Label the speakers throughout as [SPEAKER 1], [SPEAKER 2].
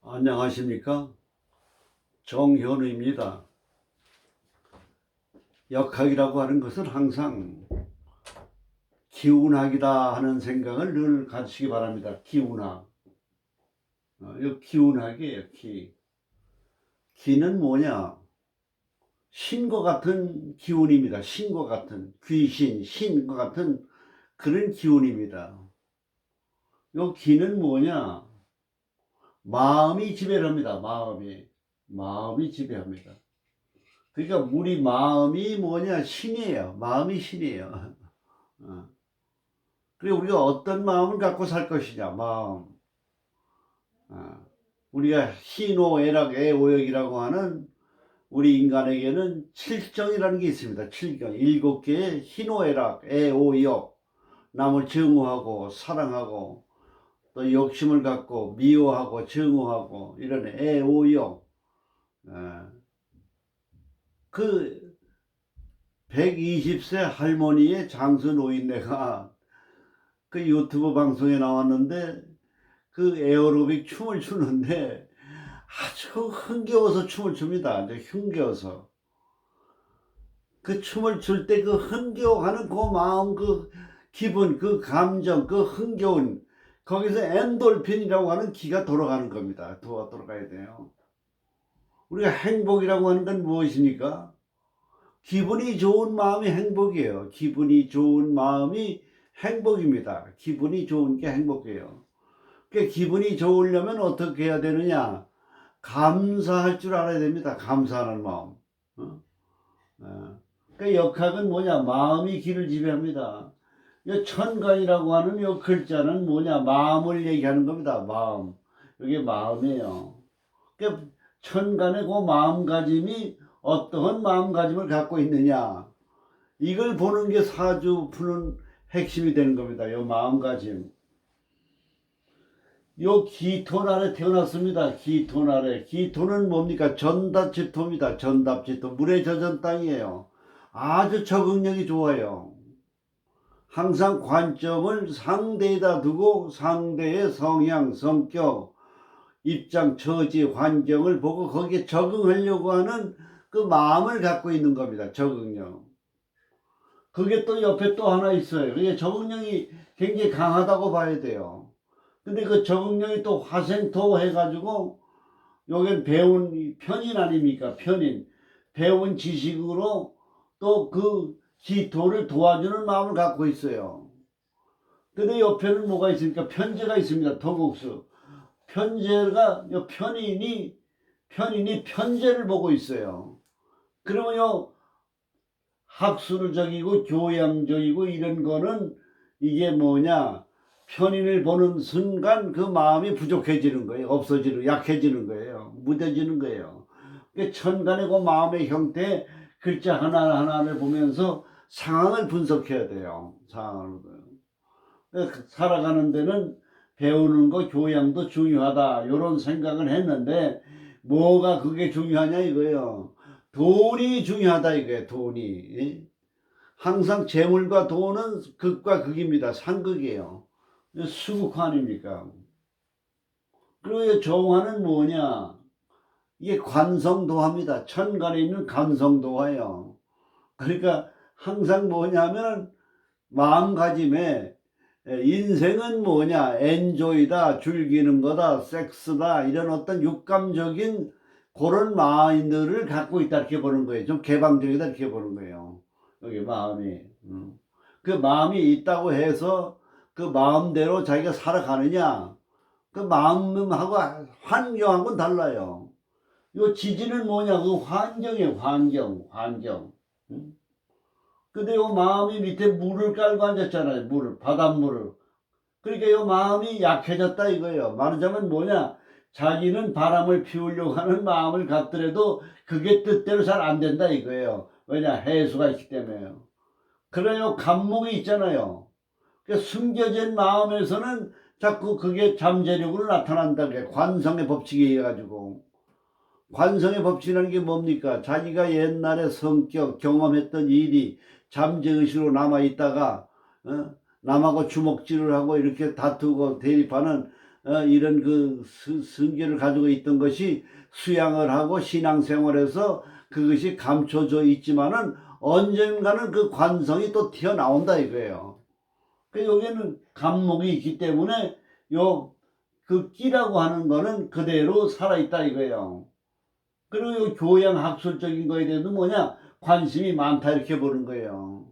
[SPEAKER 1] 안녕하십니까? 정현우입니다. 역학이라고 하는 것은 항상 기운학이다 하는 생각을 늘 가지시기 바랍니다. 기운학. 이 기운학이에요. 기는 뭐냐? 신과 같은 기운입니다. 신과 같은 귀신, 신과 같은 그런 기운입니다. 이 기는 뭐냐? 마음이 지배를 합니다. 마음이 지배합니다. 그러니까 우리 마음이 뭐냐? 신이에요. 마음이 신이에요. 그리고 우리가 어떤 마음을 갖고 살 것이냐? 마음. 우리가 희노애락 애오역이라고 하는 우리 인간에게는 칠정이라는 게 있습니다. 칠경. 7개의 희노애락 애오역. 남을 증오하고 사랑하고 또 욕심을 갖고 미워하고 증오하고 이런 애오역. 그 120세 할머니의 장수 노인네가 그 유튜브 방송에 나왔는데 그 에어로빅 춤을 추는데 아주 흥겨워서 춤을 춥니다. 이제 흥겨워서. 그 춤을 출 때 그 흥겨워하는 그 마음, 그 기분, 그 감정, 그 흥겨운 거기서 엔돌핀이라고 하는 기가 돌아가는 겁니다. 돌아가야 돼요. 우리가 행복이라고 하는 건 무엇입니까? 기분이 좋은 마음이 행복이에요. 기분이 좋은 마음이 행복입니다. 기분이 좋은 게 행복이에요. 그러니까 기분이 좋으려면 어떻게 해야 되느냐? 감사할 줄 알아야 됩니다. 감사하는 마음. 그러니까 역학은 뭐냐? 마음이 기를 지배합니다. 이 천간이라고 하는 이 글자는 뭐냐? 마음을 얘기하는 겁니다. 마음. 이게 마음이에요. 그러니까 천간의 그 마음가짐이 어떠한 마음가짐을 갖고 있느냐? 이걸 보는 게 사주 푸는 핵심이 되는 겁니다. 요 마음가짐. 요 기토 아래 태어났습니다. 기토 아래. 기토는 뭡니까? 전답지토입니다. 전답지토. 물에 젖은 땅이에요. 아주 적응력이 좋아요. 항상 관점을 상대에다 두고 상대의 성향, 성격, 입장, 처지, 환경을 보고 거기에 적응하려고 하는 그 마음을 갖고 있는 겁니다. 적응력. 그게 또 옆에 또 하나 있어요. 그게 적응력이 굉장히 강하다고 봐야 돼요. 근데 그 적응력이 또 화생토 해가지고 여긴 배운 편인 아닙니까? 편인. 배운 지식으로 또 그 기토를 도와주는 마음을 갖고 있어요. 근데 옆에는 뭐가 있습니까? 편제가 있습니다. 토국수. 편제가 편인이 편제를 보고 있어요. 그러면요 학술적이고 교양적이고 이런 거는 이게 뭐냐? 편인을 보는 순간 그 마음이 부족해지는 거예요. 없어지는, 약해지는 거예요. 무뎌지는 거예요. 그러니까 천간의 그 마음의 형태 글자 하나하나를 보면서 상황을 분석해야 돼요. 상황을. 그러니까 살아가는 데는 배우는 거, 교양도 중요하다. 이런 생각을 했는데 뭐가 그게 중요하냐 이거예요. 돈이 중요하다 이거예요. 돈이. 항상 재물과 돈은 극과 극입니다. 상극이에요. 수극화 아닙니까? 그리고 정화는 뭐냐? 이게 관성도화입니다. 천간에 있는 관성도화예요. 그러니까 항상 뭐냐면 마음가짐에 인생은 뭐냐? 엔조이다, 즐기는 거다, 섹스다, 이런 어떤 육감적인 그런 마인드를 갖고 있다 이렇게 보는 거예요. 좀 개방적이다 이렇게 보는 거예요. 여기 마음이. 그 마음이 있다고 해서 그 마음대로 자기가 살아가느냐? 그 마음하고 환경하고는 달라요. 요 지지는 뭐냐? 그 환경이에요. 환경. 근데 요 마음이 밑에 물을 깔고 앉았잖아요. 물을, 바닷물을. 그러니까 요 마음이 약해졌다 이거예요. 말하자면 뭐냐? 자기는 바람을 피우려고 하는 마음을 갖더라도 그게 뜻대로 잘 안 된다 이거예요. 왜냐? 해수가 있기 때문에요. 그래요. 감목이 있잖아요. 그러니까 숨겨진 마음에서는 자꾸 그게 잠재력으로 나타난다. 관성의 법칙에 의해 가지고. 관성의 법칙이라는 게 뭡니까? 자기가 옛날에 성격, 경험했던 일이 잠재의식으로 남아있다가 남하고 주먹질을 하고 이렇게 다투고 대립하는 이런 그 성질을 가지고 있던 것이 수양을 하고 신앙생활에서 그것이 감춰져 있지만은 언젠가는 그 관성이 또 튀어나온다 이거예요. 그 여기는 감목이 있기 때문에 그 끼라고 하는 거는 그대로 살아있다 이거예요. 그리고 요 교양학술적인 거에 대해서 뭐냐 관심이 많다 이렇게 보는 거예요.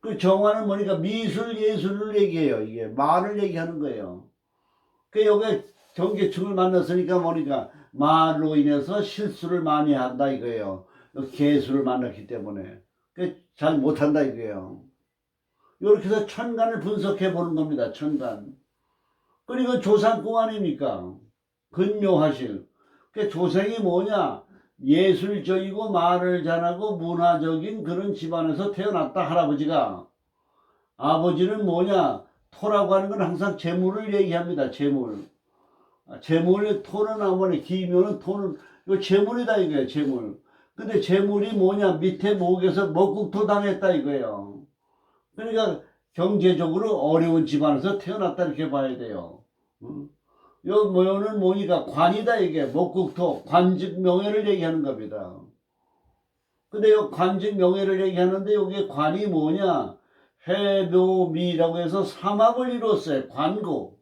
[SPEAKER 1] 그 정화는 뭐니까 미술 예술을 얘기해요. 이게 말을 얘기하는 거예요. 그 여기 경계충을 만났으니까 뭐니까 말로 인해서 실수를 많이 한다 이거예요. 개수를 만났기 때문에 잘 못한다 이거예요. 이렇게 해서 천간을 분석해 보는 겁니다. 천간. 그리고 조상궁 아닙니까? 근묘하실. 그 조상이 뭐냐? 예술적이고 말을 잘하고 문화적인 그런 집안에서 태어났다 할아버지가. 아버지는 뭐냐? 토라고 하는 건 항상 재물을 얘기합니다. 재물. 재물의 토는 아무리 기묘는 토는 이거 재물이다 이거예요. 재물. 근데 재물이 뭐냐? 밑에 목에서 먹국토 당했다 이거예요. 그러니까 경제적으로 어려운 집안에서 태어났다 이렇게 봐야 돼요. 요 모여는 뭐니까 관이다 이게 목국토 관직 명예를 얘기하는 겁니다. 근데 요 관직 명예를 얘기하는데 여기 관이 뭐냐? 해묘미라고 해서 삼합을 이뤘어요. 관고.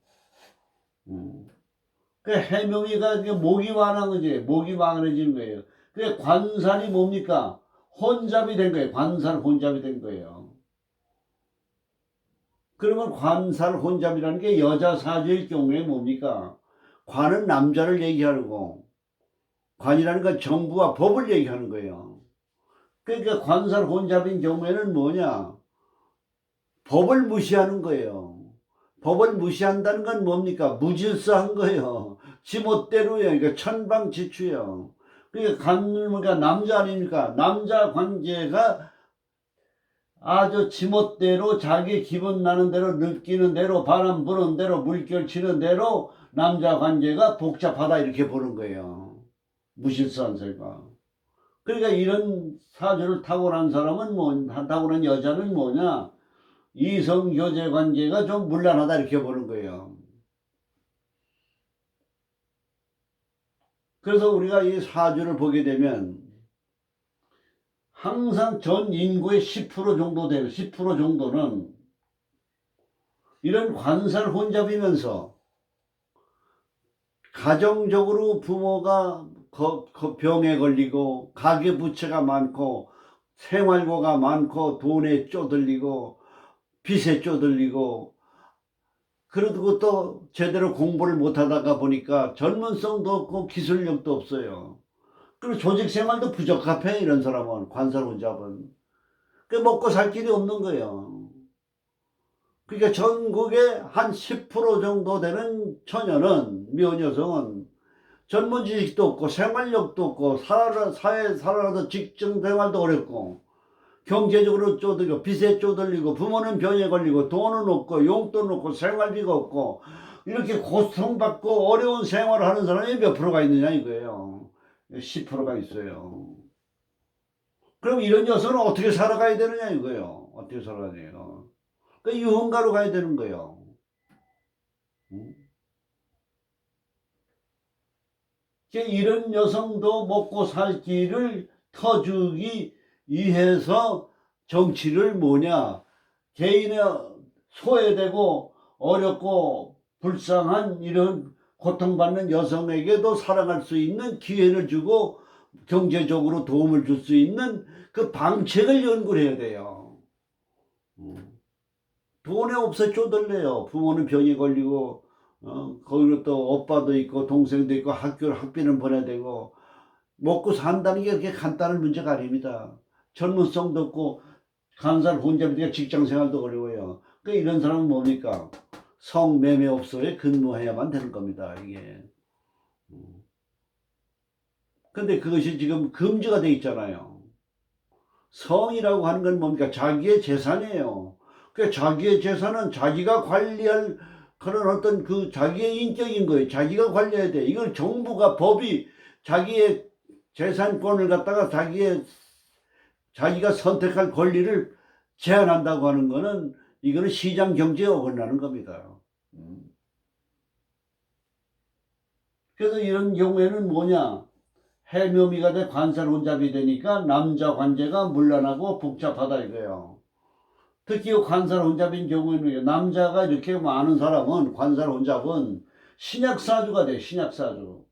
[SPEAKER 1] 그 해묘미가 목이 완한 거지. 목이 완해지는 거예요. 그 관살이 뭡니까? 혼잡이 된 거예요. 관살 혼잡이 된 거예요. 그러면 관살 혼잡이라는 게 여자 사주일 경우에 뭡니까? 관은 남자를 얘기하고 관이라는 건 정부와 법을 얘기하는 거예요. 그러니까 관살 혼잡인 경우에는 뭐냐? 법을 무시하는 거예요. 법을 무시한다는 건 뭡니까? 무질서한 거예요. 지멋대로요. 그러니까 천방지추요. 그러니까 관물가 남자 아닙니까? 남자 관계가 아주 지멋대로 자기 기분 나는 대로 느끼는 대로 바람 부는 대로 물결 치는 대로 남자 관계가 복잡하다 이렇게 보는 거예요. 무질서한 생각. 그러니까 이런 사주를 타고난 사람은 타고난 여자는 뭐냐? 이성 교제 관계가 좀 문란하다 이렇게 보는 거예요. 그래서 우리가 이 사주를 보게 되면 항상 전 인구의 10% 정도 되는 10% 정도는 이런 관살 혼잡이면서 가정적으로 부모가 병에 걸리고 가계부채가 많고 생활고가 많고 돈에 쪼들리고 빚에 쪼들리고 그리고 또 제대로 공부를 못하다가 보니까 전문성도 없고 기술력도 없어요. 그리고 조직생활도 부적합해 이런 사람은 관살 혼잡은. 그 먹고 살 길이 없는 거예요. 그러니까 전국에 한 10% 정도 되는 처녀는 미혼여성은 전문 지식도 없고 생활력도 없고 사회 살아가서 직장 생활도 어렵고 경제적으로 쪼들리고 빚에 쪼들리고 부모는 병에 걸리고 돈은 없고 용돈 없고 생활비가 없고 이렇게 고통받고 어려운 생활을 하는 사람이 몇 프로가 있느냐 이거예요. 10%가 있어요. 그럼 이런 여성은 어떻게 살아가야 되느냐 이거예요. 어떻게 살아가야 돼요. 그 유흥가로 가야 되는 거예요. 이런 여성도 먹고 살 길을 터주기 위해서 정치를 뭐냐 개인의 소외되고 어렵고 불쌍한 이런 고통받는 여성에게도 살아갈 수 있는 기회를 주고 경제적으로 도움을 줄 수 있는 그 방책을 연구를 해야 돼요. 돈에 없어 쪼들려요. 부모는 병이 걸리고 거기로 또 오빠도 있고 동생도 있고 학비는 보내야 되고 먹고 산다는 게 그렇게 간단한 문제가 아닙니다. 전문성도 없고 간살 혼잡이니까 직장생활도 어려워요. 그러니까 이런 사람은 뭡니까? 성매매업소에 근무해야만 되는 겁니다. 이게. 근데 그것이 지금 금지가 돼 있잖아요. 성이라고 하는 건 뭡니까? 자기의 재산이에요. 그 자기의 재산은 자기가 관리할 그런 어떤 그 자기의 인격인 거예요. 자기가 관리해야 돼. 이걸 정부가 법이 자기의 재산권을 갖다가 자기가 선택할 권리를 제한한다고 하는 거는 이거는 시장 경제에 어긋나는 겁니다. 그래서 이런 경우에는 뭐냐, 해묘미가 돼 관살혼잡이 되니까 남자 관계가 문란하고 복잡하다 이거예요. 특히 관살혼잡인 경우에는 남자가 이렇게 많은 사람은, 관살혼잡은 신약사주가 돼. 신약사주.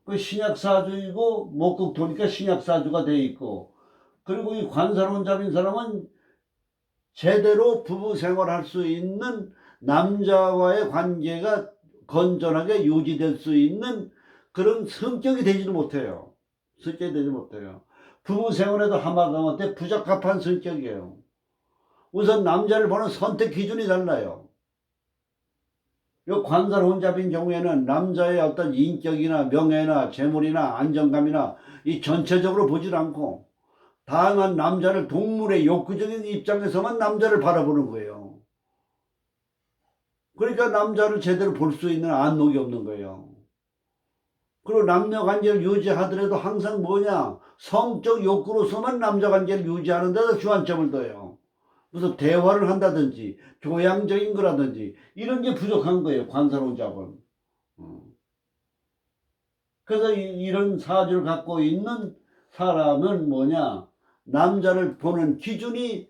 [SPEAKER 1] 그 신약사주이고 목극토니까 신약사주가 돼 있고, 그리고 이 관살혼잡인 사람은 제대로 부부 생활할 수 있는, 남자와의 관계가 건전하게 유지될 수 있는 그런 성격이 되지는 못해요. 성격이 되지 못해요. 부부 생활에도 하마터면 부적합한 성격이에요. 우선 남자를 보는 선택 기준이 달라요. 요 관살혼잡인 경우에는 남자의 어떤 인격이나 명예나 재물이나 안정감이나 이 전체적으로 보질 않고, 다만 남자를 동물의 욕구적인 입장에서만 남자를 바라보는 거예요. 그러니까 남자를 제대로 볼 수 있는 안목이 없는 거예요. 그리고 남녀 관계를 유지하더라도 항상 뭐냐, 성적 욕구로서만 남자 관계를 유지하는 데다 주안점을 둬요. 무슨 대화를 한다든지 교양적인 거라든지 이런 게 부족한 거예요, 관살혼잡은. 그래서 이런 사주를 갖고 있는 사람은 뭐냐, 남자를 보는 기준이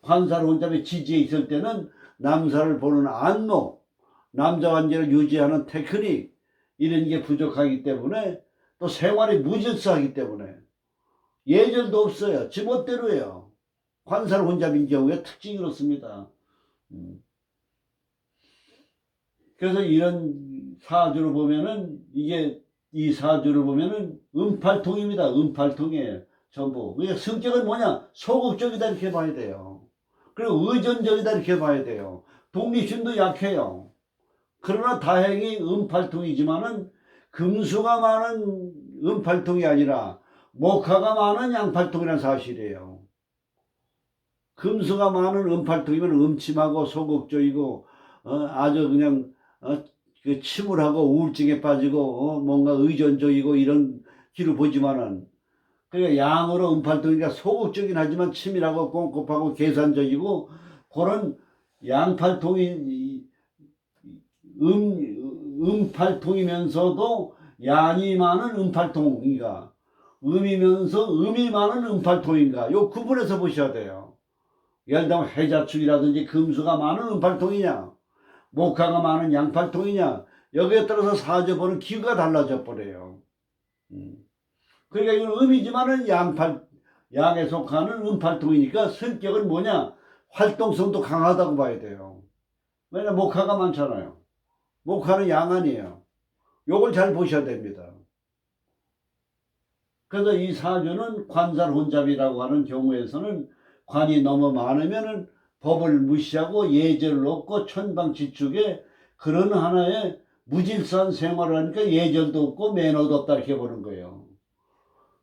[SPEAKER 1] 관살혼잡의 지지에 있을 때는 남자를 보는 안목, 남자 관계를 유지하는 테크닉, 이런 게 부족하기 때문에, 또 생활이 무질서하기 때문에 예절도 없어요. 지멋대로예요. 관살혼잡인 경우에 특징이 그렇습니다. 그래서 이런 사주를 보면은, 이게 이 사주를 보면은 음팔통입니다. 음팔통이에요. 전부. 그러니까 성격은 뭐냐, 소극적이다 이렇게 봐야 돼요. 그리고 의존적이다 이렇게 봐야 돼요. 독립심도 약해요. 그러나 다행히 음팔통이지만은 금수가 많은 음팔통이 아니라 목화가 많은 양팔통이라는 사실이에요. 금수가 많은 음팔통이면 음침하고 소극적이고 아주 그냥 그 침울하고 우울증에 빠지고 뭔가 의존적이고 이런 기로 보지만은, 그러니까 양으로 음팔통이니까 소극적이긴 하지만 치밀하고 꼼꼼하고 계산적이고 그런 양팔통이 음팔통이면서도 양이 많은 음팔통인가, 음이면서 음이 많은 음팔통인가, 요 구분해서 보셔야 돼요. 예를 들면 해자축이라든지 금수가 많은 음팔통이냐, 목화가 많은 양팔통이냐, 여기에 따라서 사주 보는 기구가 달라져 버려요. 그러니까 이건 음이지만은 양에 속하는 음팔통이니까 성격은 뭐냐, 활동성도 강하다고 봐야 돼요. 왜냐면 목화가 많잖아요. 목화는 양 아니에요. 요걸 잘 보셔야 됩니다. 그래서 이 사주는 관살혼잡이라고 하는 경우에서는 관이 너무 많으면은 법을 무시하고 예절을 없고 천방지축에 그런 하나의 무질서한 생활을 하니까 예절도 없고 매너도 없다 이렇게 보는 거예요.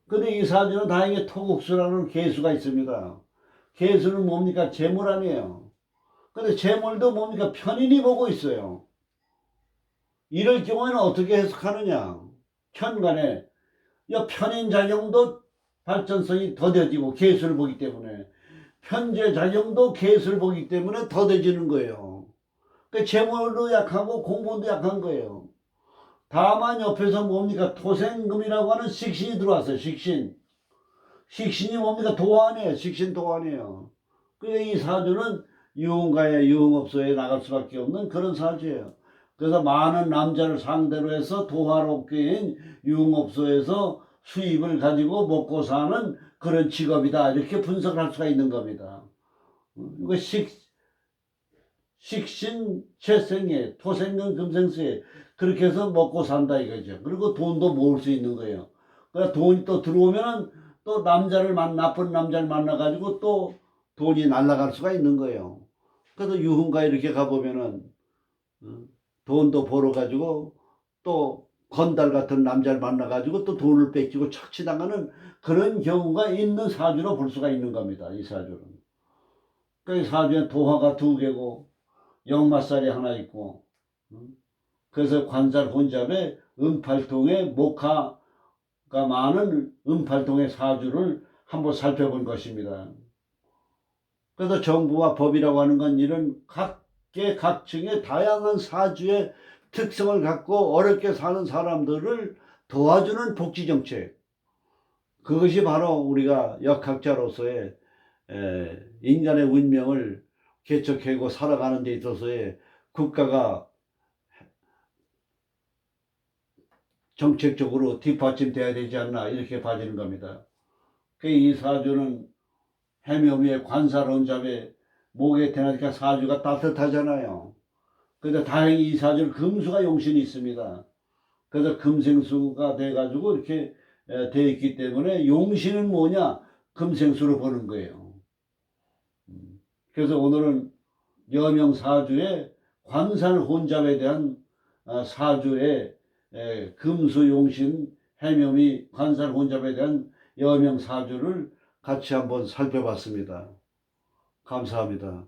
[SPEAKER 1] 근데 이 사주는 다행히 토국수라는 계수가 있습니다. 계수는 뭡니까? 재물 아니에요. 근데 재물도 뭡니까? 편인이 보고 있어요. 이럴 경우에는 어떻게 해석하느냐? 현관에 편인작용도 발전성이 더뎌지고 계수를 보기 때문에, 편제작용도 계수를 보기 때문에 더뎌지는 거예요. 그러니까 재물도 약하고 공부도 약한 거예요. 다만 옆에서 뭡니까? 토생금이라고 하는 식신이 들어왔어요. 식신. 식신이 뭡니까? 도환이에요. 식신 도환이에요. 그러니까 이 사주는 유흥가에 유흥업소에 나갈 수밖에 없는 그런 사주예요. 그래서 많은 남자를 상대로 해서 도화롭게인 유흥업소에서 수입을 가지고 먹고 사는 그런 직업이다, 이렇게 분석을 할 수가 있는 겁니다. 이거 식신 채생에 토생금 금생수에 그렇게 해서 먹고 산다 이거죠. 그리고 돈도 모을 수 있는 거예요. 그러니까 돈이 또 들어오면은 또 나쁜 남자를 만나가지고 또 돈이 날아갈 수가 있는 거예요. 그래서 유흥가 이렇게 가보면은 돈도 벌어가지고 또 건달 같은 남자를 만나가지고 또 돈을 뺏기고 착취당하는 그런 경우가 있는 사주로 볼 수가 있는 겁니다. 이 사주는. 그러니까 이 사주에 도화가 2개고 역마살이 하나 있고, 그래서 관살혼잡에 음팔통에 목화가 많은 음팔통의 사주를 한번 살펴본 것입니다. 그래서 정부와 법이라고 하는 건 이런 각계각층의 다양한 사주의 특성을 갖고 어렵게 사는 사람들을 도와주는 복지정책. 그것이 바로 우리가 역학자로서의 인간의 운명을 개척하고 살아가는 데 있어서의 국가가 정책적으로 뒷받침돼야 되지 않나 이렇게 봐지는 겁니다. 이 사주는 해묘미의 관살혼잡에 목에 태어나니까 사주가 따뜻하잖아요. 그런데 다행히 이 사주는 금수가 용신이 있습니다. 그래서 금생수가 돼가지고 이렇게 되어 있기 때문에 용신은 뭐냐? 금생수로 보는 거예요. 그래서 오늘은 여명사주의 관살혼잡에 대한 사주의 금수용신 해묘미 관살혼잡에 대한 여명사주를 같이 한번 살펴봤습니다. 감사합니다.